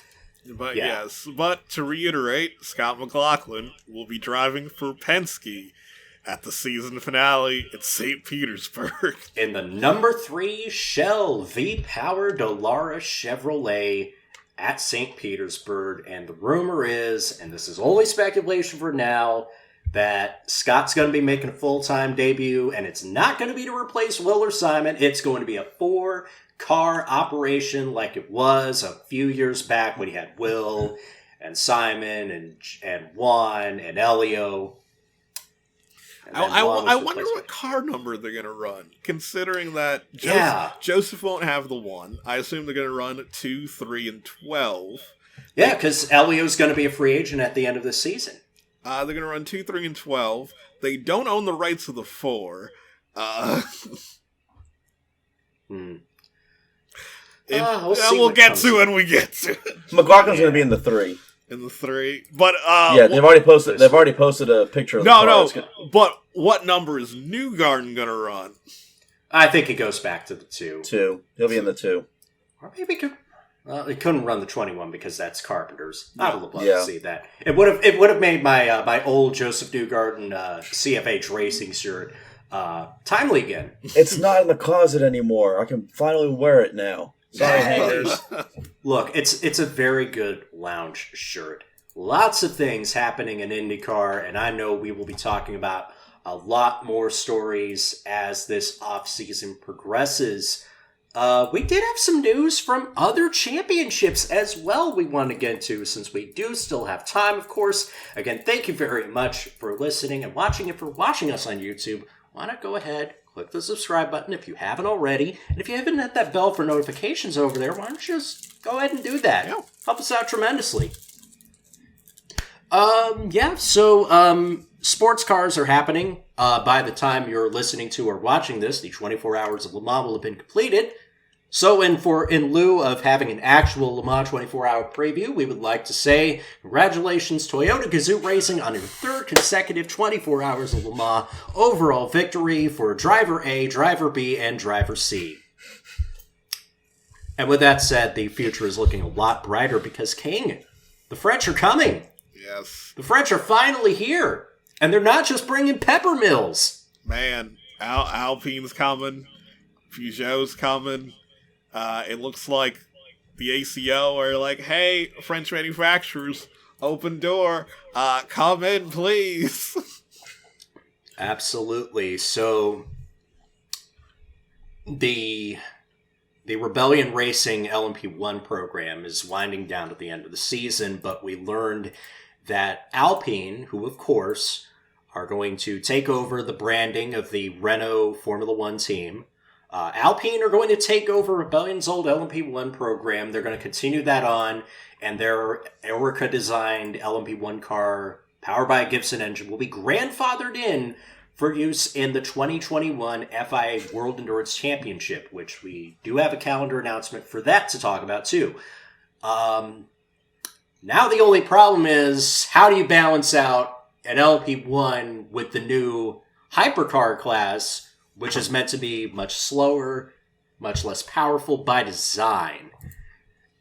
[SPEAKER 2] But yes, but to reiterate, Scott McLaughlin will be driving for Penske at the season finale at St. Petersburg.
[SPEAKER 1] In the number 3 Shell V-Power Dallara Chevrolet at St. Petersburg. And the rumor is, and this is only speculation for now, that Scott's going to be making a full-time debut, and it's not going to be to replace Will or Simon. It's going to be a 4-car operation like it was a few years back when he had Will and Simon and Juan and Elio.
[SPEAKER 2] I wonder what car number they're going to run, considering that Joseph won't have the 1. I assume they're going to run 2, 3, and 12.
[SPEAKER 1] Yeah, because Elio's going to be a free agent at the end of the season.
[SPEAKER 2] They're going to run 2, 3, and 12. They don't own the rights of the 4. We'll get to it when we get to it.
[SPEAKER 3] McLaughlin's going to be in the 3.
[SPEAKER 2] In the 3, but
[SPEAKER 3] they've already posted a picture of the car.
[SPEAKER 2] But what number is Newgarden going to run?
[SPEAKER 1] I think it goes back to the 2.
[SPEAKER 3] 2. He'll be in the 2.
[SPEAKER 1] Or maybe it couldn't run the 21 because that's Carpenter's. I would love to see that. It would have made my old Josef Newgarden CFH racing shirt timely again.
[SPEAKER 3] It's not in the closet anymore. I can finally wear it now. Sorry, haters.
[SPEAKER 1] Look, it's a very good lounge shirt. Lots of things happening in IndyCar, and I know we will be talking about a lot more stories as this offseason progresses. We did have some news from other championships as well we want to get into, since we do still have time, of course. Again, thank you very much for listening and watching. If you're watching us on YouTube, why not go ahead, click the subscribe button if you haven't already. And if you haven't hit that bell for notifications over there, why don't you just go ahead and do that? Yeah. Help us out tremendously. Sports cars are happening. By the time you're listening to or watching this, the 24 hours of Le Mans will have been completed. So in lieu of having an actual Le Mans 24-hour preview, we would like to say congratulations Toyota Gazoo Racing on your 3rd consecutive 24 hours of Le Mans overall victory for Driver A, Driver B, and Driver C. And with that said, the future is looking a lot brighter because, King, the French are coming.
[SPEAKER 2] Yes.
[SPEAKER 1] The French are finally here. And they're not just bringing pepper mills.
[SPEAKER 2] Man, Alpine's coming. Peugeot's coming. It looks like the ACO are like, hey, French manufacturers, open door. Come in, please.
[SPEAKER 1] Absolutely. So, the Rebellion Racing LMP1 program is winding down at the end of the season, but we learned that Alpine, who of course are going to take over the branding of the Renault Formula One team, Alpine are going to take over Rebellion's old LMP1 program. They're going to continue that on, and their Erica-designed LMP1 car, powered by a Gibson engine, will be grandfathered in for use in the 2021 FIA World Endurance Championship, which we do have a calendar announcement for that to talk about, too. Now the only problem is, how do you balance out an LMP1 with the new Hypercar class, which is meant to be much slower, much less powerful by design?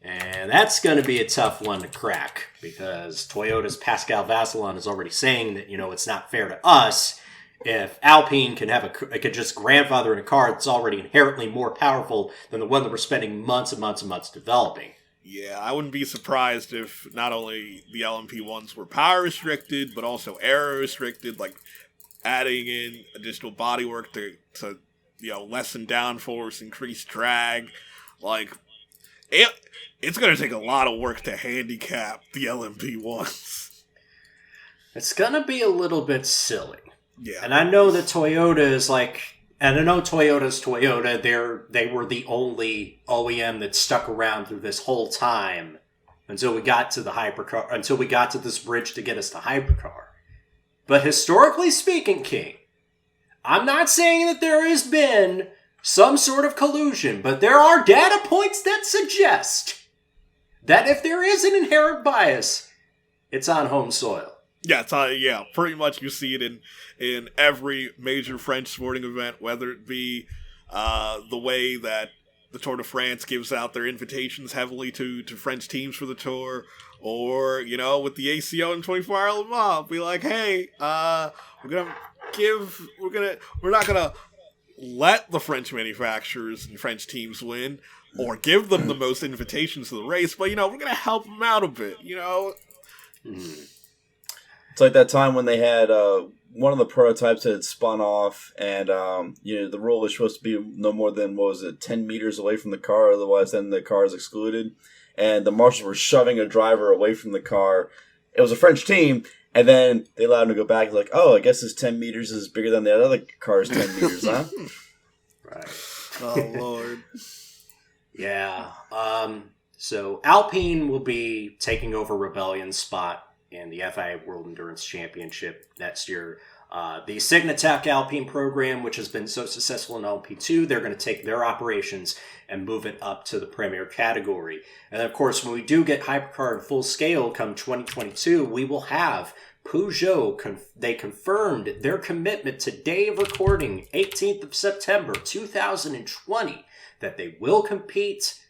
[SPEAKER 1] And that's going to be a tough one to crack, because Toyota's Pascal Vasselon is already saying that, it's not fair to us if Alpine can could just grandfather in a car that's already inherently more powerful than the one that we're spending months and months and months developing.
[SPEAKER 2] Yeah, I wouldn't be surprised if not only the LMP1s were power restricted, but also aero restricted, like adding in additional bodywork to lessen downforce, increase drag. Like, it's going to take a lot of work to handicap the LMP1s. It's
[SPEAKER 1] going to be a little bit silly.
[SPEAKER 2] Yeah.
[SPEAKER 1] And I know that Toyota is and I know Toyota's Toyota. They were the only OEM that stuck around through this whole time until we got to the Hypercar, until we got to this bridge to get us to Hypercar. But historically speaking, King, I'm not saying that there has been some sort of collusion, but there are data points that suggest that if there is an inherent bias, it's on home soil.
[SPEAKER 2] Yeah, pretty much you see it in every major French sporting event, whether it be the way that the Tour de France gives out their invitations heavily to French teams for the Tour, or, you know, with the ACO and 24-hour Le Mans, be like, hey, we're not gonna let the French manufacturers and French teams win, or give them the most invitations to the race, but, you know, we're gonna help them out a bit, you know?
[SPEAKER 3] It's like that time when they had one of the prototypes that had spun off, and the rule was supposed to be no more than 10 meters away from the car, otherwise then the car is excluded. And the marshals were shoving a driver away from the car. It was a French team, and then they allowed him to go back. Like, oh, I guess this 10 meters is bigger than the other car's 10 meters, huh?
[SPEAKER 1] Right.
[SPEAKER 2] Oh, Lord.
[SPEAKER 1] Yeah. So Alpine will be taking over Rebellion's spot in the FIA World Endurance Championship next year. The Signatech Alpine program, which has been so successful in LP2, they're going to take their operations and move it up to the Premier category. And of course, when we do get Hypercar in full scale come 2022, we will have Peugeot. They confirmed their commitment today of recording, 18th of September 2020, that they will compete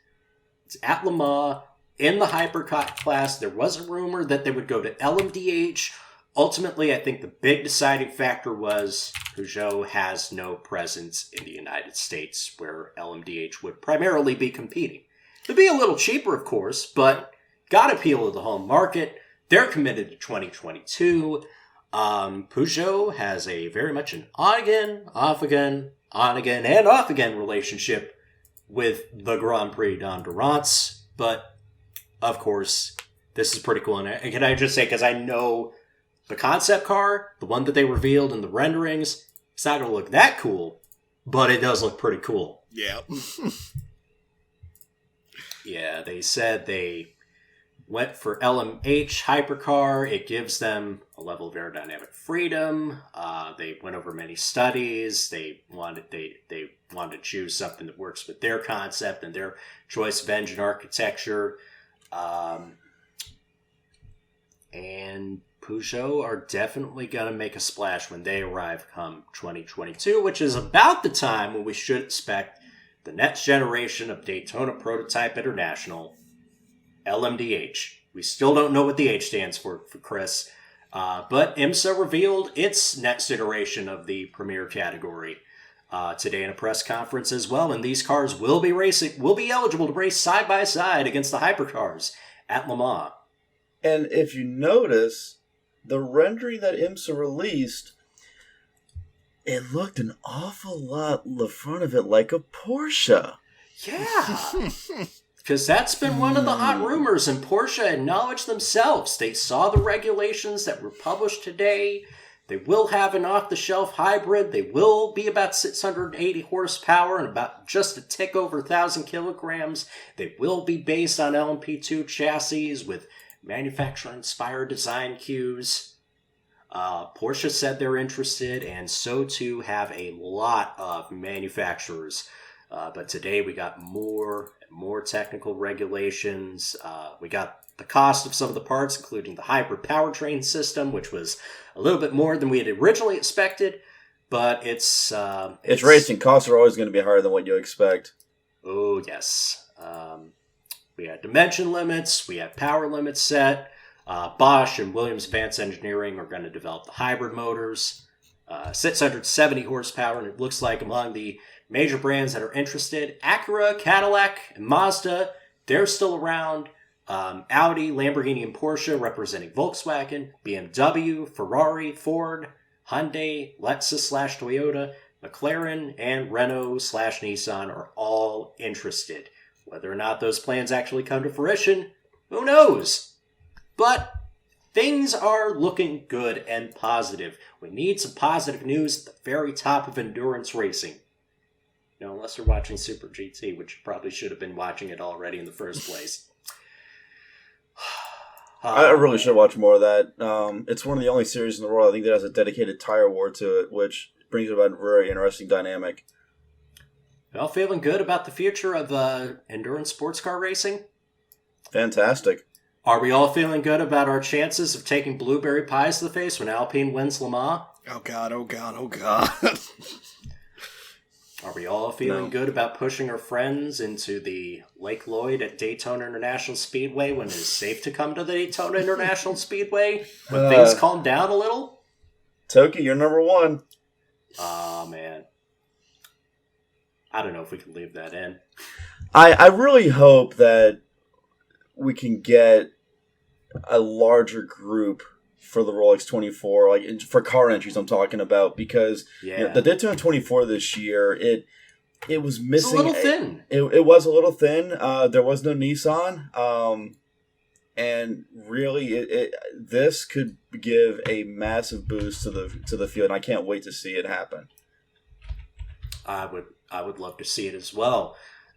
[SPEAKER 1] at Le Mans in the Hypercar class. There was a rumor that they would go to LMDh. Ultimately, I think the big deciding factor was Peugeot has no presence in the United States, where LMDh would primarily be competing. It'd be a little cheaper, of course, but got to appeal to the home market. They're committed to 2022. Peugeot has a very much an on-again, off-again, on-again, and off-again relationship with the Grand Prix d'Endurance, but of course, this is pretty cool. And can I just say, because I know the concept car, the one that they revealed in the renderings, it's not going to look that cool, but it does look pretty cool.
[SPEAKER 2] Yeah.
[SPEAKER 1] Yeah, they said they went for LMDh Hypercar. It gives them a level of aerodynamic freedom. They went over many studies. They wanted to choose something that works with their concept and their choice of engine architecture. And Peugeot are definitely going to make a splash when they arrive come 2022, which is about the time when we should expect the next generation of Daytona Prototype International, LMDh. We still don't know what the H stands for Chris, but IMSA revealed its next iteration of the Premier category today in a press conference as well, and these cars will be eligible to race side by side against the hypercars at Le Mans.
[SPEAKER 3] And if you notice, the rendering that IMSA released, it looked an awful lot the front of it like a Porsche.
[SPEAKER 1] Yeah. Because that's been one of the hot rumors, and Porsche acknowledged themselves. They saw the regulations that were published today. They will have an off-the-shelf hybrid. They will be about 680 horsepower and about just a tick over 1,000 kilograms. They will be based on LMP2 chassis with manufacturer-inspired design cues. Porsche said they're interested, and so too have a lot of manufacturers. But today we got more and more technical regulations. We got the cost of some of the parts, including the hybrid powertrain system, which was a little bit more than we had originally expected. But it's
[SPEAKER 3] racing. Costs are always going to be higher than what you expect.
[SPEAKER 1] Oh, yes. We had dimension limits. We had power limits set. Bosch and Williams Advanced Engineering are going to develop the hybrid motors. 670 horsepower, and it looks like among the major brands that are interested, Acura, Cadillac, and Mazda, they're still around. Audi, Lamborghini, and Porsche representing Volkswagen, BMW, Ferrari, Ford, Hyundai, Lexus/Toyota, McLaren, and Renault/Nissan are all interested. Whether or not those plans actually come to fruition, who knows? But things are looking good and positive. We need some positive news at the very top of endurance racing. You know, unless you're watching Super GT, which you probably should have been watching it already in the first place.
[SPEAKER 3] I really should watch more of that. It's one of the only series in the world I think that has a dedicated tire war to it, which brings about a very interesting dynamic.
[SPEAKER 1] Well, feeling good about the future of endurance sports car racing?
[SPEAKER 3] Fantastic.
[SPEAKER 1] Are we all feeling good about our chances of taking blueberry pies to the face when Alpine wins Le Mans?
[SPEAKER 2] Oh, God, oh, God, oh, God.
[SPEAKER 1] Are we all feeling good about pushing our friends into the Lake Lloyd at Daytona International Speedway when it is safe to come to the Daytona International Speedway? When things calm down a little?
[SPEAKER 3] Toki, you're number one.
[SPEAKER 1] Oh, man. I don't know if we can leave that in.
[SPEAKER 3] I really hope that we can get a larger group for the Rolex 24, like for car entries I'm talking about, because the Daytona 24 this year, it was missing.
[SPEAKER 1] It's a little thin.
[SPEAKER 3] It was a little thin. There was no Nissan. And really, this could give a massive boost to the field, and I can't wait to see it happen. I
[SPEAKER 1] would love to see it as well.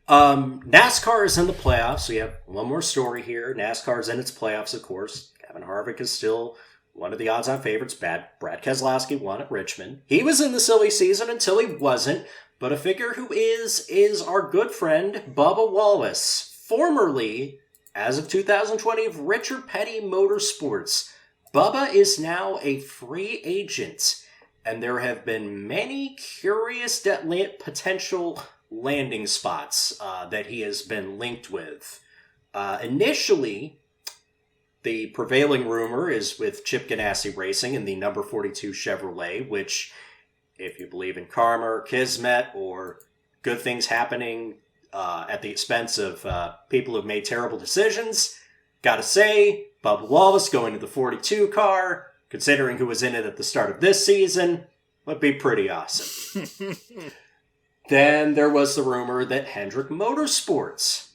[SPEAKER 1] NASCAR is in the playoffs. We have one more story here. NASCAR is in its playoffs, of course. Kevin Harvick is still one of the odds-on favorites. Brad Keselowski won at Richmond. He was in the silly season until he wasn't. But a figure who is our good friend, Bubba Wallace, formerly, as of 2020, of Richard Petty Motorsports. Bubba is now a free agent, and there have been many curious potential landing spots that he has been linked with. Initially, the prevailing rumor is with Chip Ganassi Racing in the number 42 Chevrolet, which, if you believe in karma or kismet or good things happening at the expense of people who've made terrible decisions, gotta say, Bubba Wallace going to the 42 car, considering who was in it at the start of this season, would be pretty awesome. Then there was the rumor that Hendrick Motorsports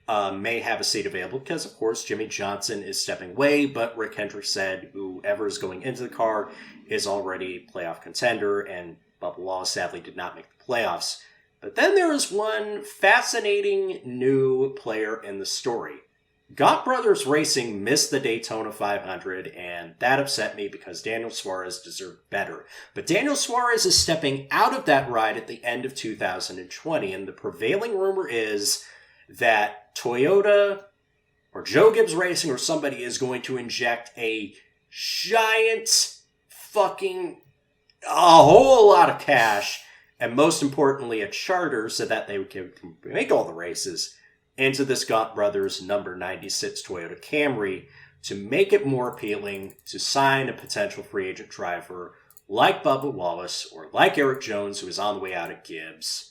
[SPEAKER 1] may have a seat available because, of course, Jimmy Johnson is stepping away, but Rick Hendrick said whoever is going into the car is already a playoff contender, and Bubba Wallace sadly did not make the playoffs. But then there is one fascinating new player in the story. Gaunt Brothers Racing missed the Daytona 500, and that upset me because Daniel Suarez deserved better. But Daniel Suarez is stepping out of that ride at the end of 2020, and the prevailing rumor is that Toyota or Joe Gibbs Racing or somebody is going to inject a giant fucking a whole lot of cash, and most importantly a charter so that they can make all the races into this Gaunt Brothers number 96 Toyota Camry to make it more appealing to sign a potential free agent driver like Bubba Wallace or like Eric Jones, who is on the way out at Gibbs.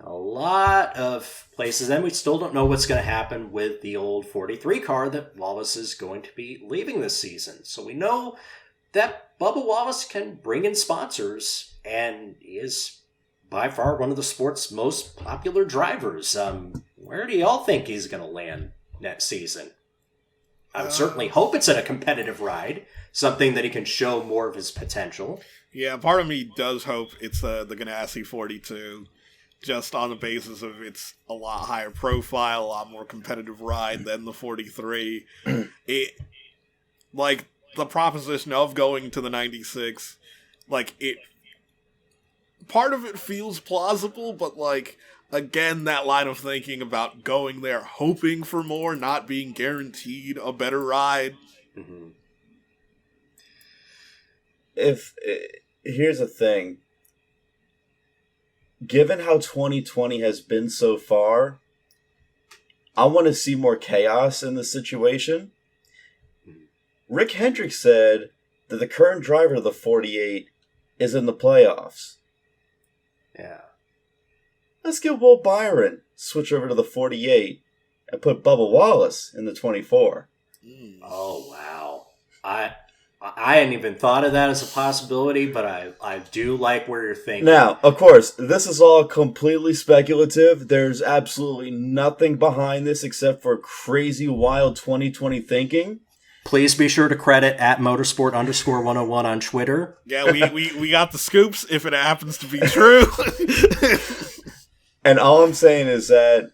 [SPEAKER 1] A lot of places, and we still don't know what's going to happen with the old 43 car that Wallace is going to be leaving this season. So we know that Bubba Wallace can bring in sponsors, and he is by far one of the sport's most popular drivers. Where do y'all think he's going to land next season? I would certainly hope it's at a competitive ride, something that he can show more of his potential.
[SPEAKER 2] Yeah, part of me does hope it's the Ganassi 42, just on the basis of it's a lot higher profile, a lot more competitive ride than the 43. It, like, the proposition of going to the 96, like, it, part of it feels plausible, but, like, again, that line of thinking about going there hoping for more, not being guaranteed a better ride.
[SPEAKER 1] Mm-hmm.
[SPEAKER 3] Here's the thing. Given how 2020 has been so far, I want to see more chaos in the situation. Rick Hendrick said that the current driver of the 48 is in the playoffs.
[SPEAKER 1] Yeah.
[SPEAKER 3] Let's get Will Byron switch over to the 48 and put Bubba Wallace in the 24.
[SPEAKER 1] Oh, wow. I hadn't even thought of that as a possibility, but I do like where you're thinking.
[SPEAKER 3] Now, of course, this is all completely speculative. There's absolutely nothing behind this except for crazy, wild 2020 thinking.
[SPEAKER 1] Please be sure to credit at Motorsport _101 on Twitter.
[SPEAKER 2] Yeah, we got the scoops if it happens to be true.
[SPEAKER 3] And all I'm saying is that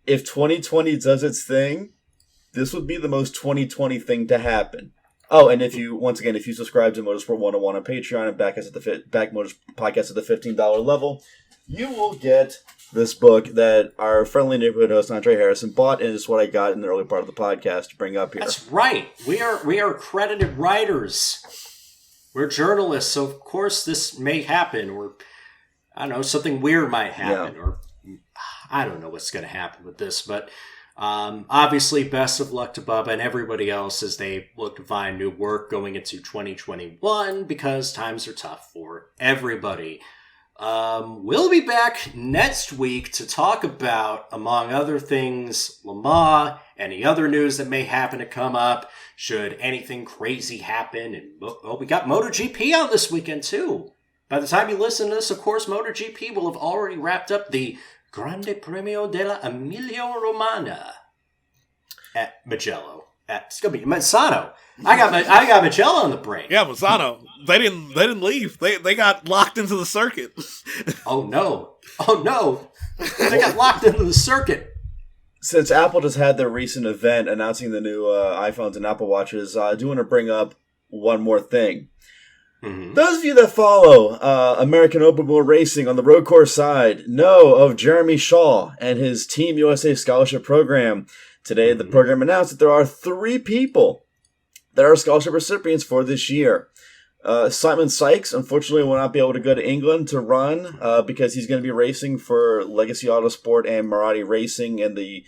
[SPEAKER 3] if 2020 does its thing, this would be the most 2020 thing to happen. Oh, and if you subscribe to Motorsport 101 on Patreon and back Motors Podcast at the $15 level, you will get this book that our friendly neighborhood host Andre Harrison bought, and it's what I got in the early part of the podcast to bring up here.
[SPEAKER 1] That's right. We are accredited writers. We're journalists, so of course this may happen, or I don't know, something weird might happen, or I don't know what's going to happen with this, but obviously best of luck to Bubba and everybody else as they look to find new work going into 2021, because times are tough for everybody. We'll be back next week to talk about, among other things, Le Mans, any other news that may happen to come up, should anything crazy happen. And we got MotoGP on this weekend too. By the time you listen to this, of course, MotoGP will have already wrapped up the Grande Premio della Emilia Romagna at Mugello. It's gonna be Mazzano. I got Mugello on the brain.
[SPEAKER 2] Yeah, Mazzano. They didn't leave. They got locked into the circuit.
[SPEAKER 3] Oh no!
[SPEAKER 1] They got locked into the circuit.
[SPEAKER 3] Since Apple just had their recent event announcing the new iPhones and Apple Watches, I do want to bring up one more thing. Mm-hmm. Those of you that follow American Open Wheel Racing on the road course side know of Jeremy Shaw and his Team USA Scholarship Program. Today, the program announced that there are 3 people that are scholarship recipients for this year. Simon Sykes, unfortunately, will not be able to go to England to run because he's going to be racing for Legacy Autosport and Maserati Racing in the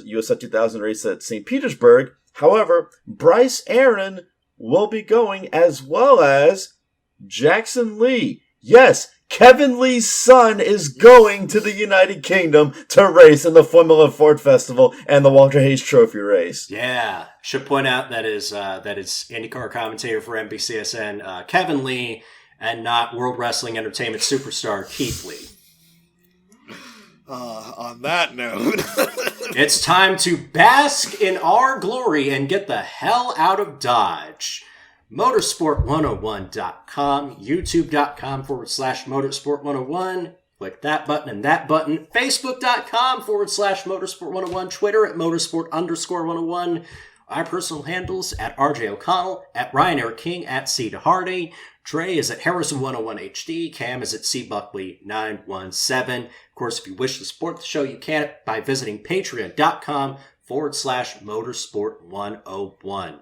[SPEAKER 3] USA 2000 race at St. Petersburg. However, Bryce Aaron will be going, as well as Jackson Lee. Yes, Kevin Lee's son is going to the United Kingdom to race in the Formula Ford Festival and the Walter Hayes Trophy race.
[SPEAKER 1] Yeah, should point out that is IndyCar commentator for NBCSN, Kevin Lee, and not World Wrestling Entertainment superstar Keith Lee.
[SPEAKER 2] On that note,
[SPEAKER 1] it's time to bask in our glory and get the hell out of Dodge. Motorsport101.com, youtube.com/motorsport101. Click that button and that button. Facebook.com/motorsport101. Twitter at motorsport_101. Our personal handles at RJ O'Connell, at Ryan Eric King, at C DeHarde. Trey is at Harrison101HD. Cam is at C Buckley917. Of course, if you wish to support the show, you can by visiting patreon.com/motorsport101.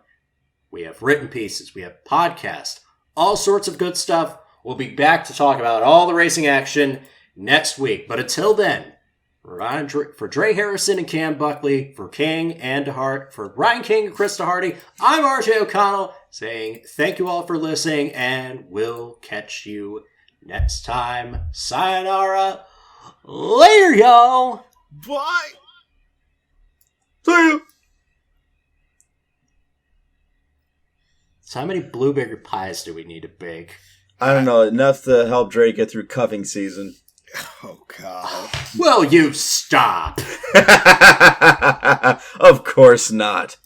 [SPEAKER 1] We have written pieces. We have podcasts. All sorts of good stuff. We'll be back to talk about all the racing action next week. But until then, for Dre Harrison and Cam Buckley, for King and DeHarde, for Ryan King and Chris DeHarde, I'm RJ O'Connell saying thank you all for listening, and we'll catch you next time. Sayonara. Later, y'all.
[SPEAKER 2] Bye.
[SPEAKER 3] See you.
[SPEAKER 1] So how many blueberry pies do we need to bake?
[SPEAKER 3] I don't know, enough to help Drake get through cuffing season.
[SPEAKER 2] Oh, God.
[SPEAKER 1] Will you stop?
[SPEAKER 3] Of course not.